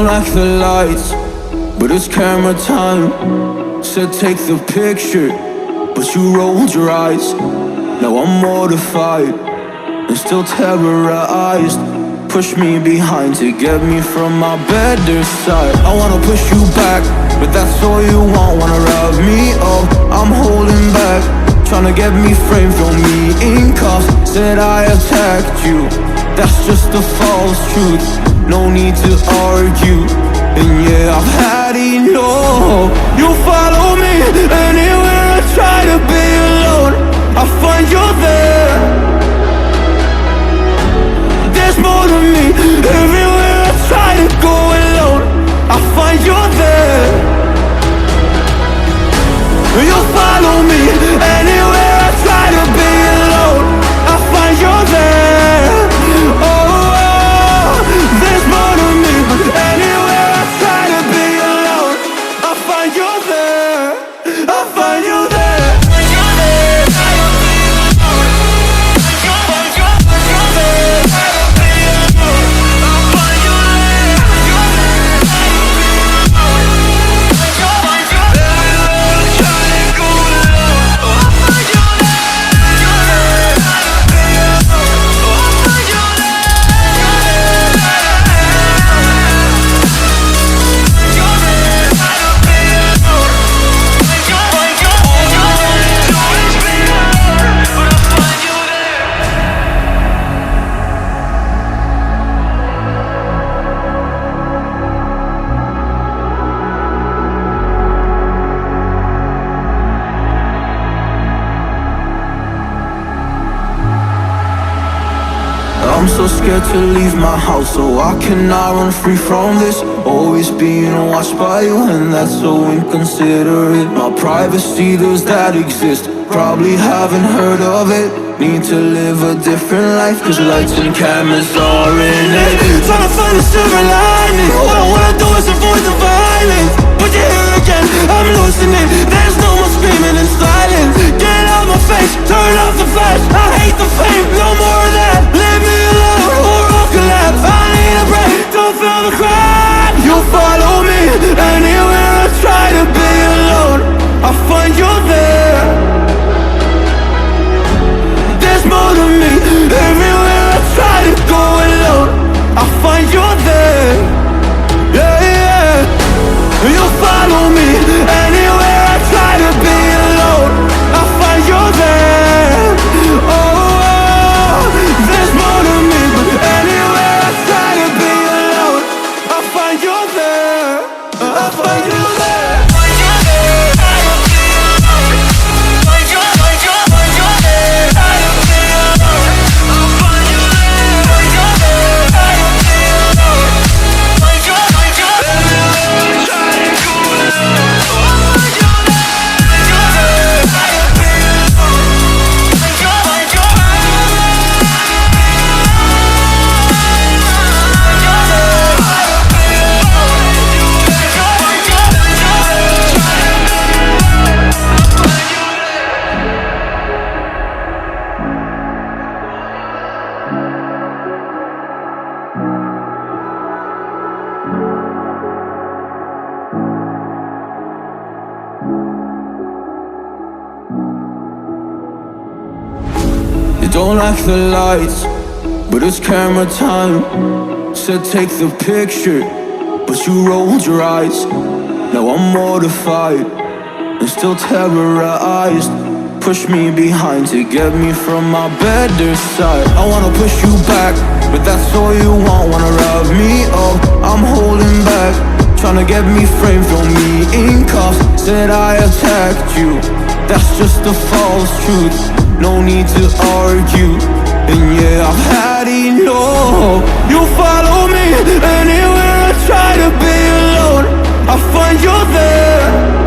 don't like the lights, but it's camera time. Said take the picture, but you rolled your eyes. Now I'm mortified and still terrorized. Push me behind to get me from my better side. I wanna push you back, but that's all you want. Wanna rub me up, I'm holding back. Tryna get me framed, throw me in cuffs. Said I attacked you, that's just a false truth. No need to argue, and yeah, I've had enough. You follow me anywhere I try to be alone, I find you're there. There's more to me, everywhere I try to go alone, I find you're there. You follow me anywhere I try to be alone, I find you're there. Oh, there's more to me, but anywhere I try to be alone, I find you're there. I find you there. I'm so scared to leave my house, so I cannot run free from this. Always being watched by you, and that's so inconsiderate. My privacy, does that exist? Probably haven't heard of it. Need to live a different life, cause lights and cameras are in it. Trying to find a silver lining, all I wanna do is avoid the violence. But you're here again, I'm losing it. There's no more screaming in silence. Get out my face, turn off the flash. I hate the fame, no more of that. Leave me alone, or I'll collapse. I need a break, don't feel the crack. You follow me anywhere I try to be alone, I find you're there. There's more to me, everywhere I try to go alone, I find you're there. Yeah, yeah. You follow me anywhere I try to be alone, I find you're there. Oh, there's more to me, but anywhere I try to be alone, I find you're there. I find you there. Don't like the lights, but it's camera time. Said take the picture, but you rolled your eyes. Now I'm mortified and still terrorized. Push me behind to get me from my better side. I wanna push you back, but that's all you want. Wanna rub me up, I'm holding back. Tryna get me framed, throw me in cuffs. Said I attacked you, that's just a false truth. No need to argue, and yeah, I've had enough. You follow me anywhere I try to be alone, I find you're there.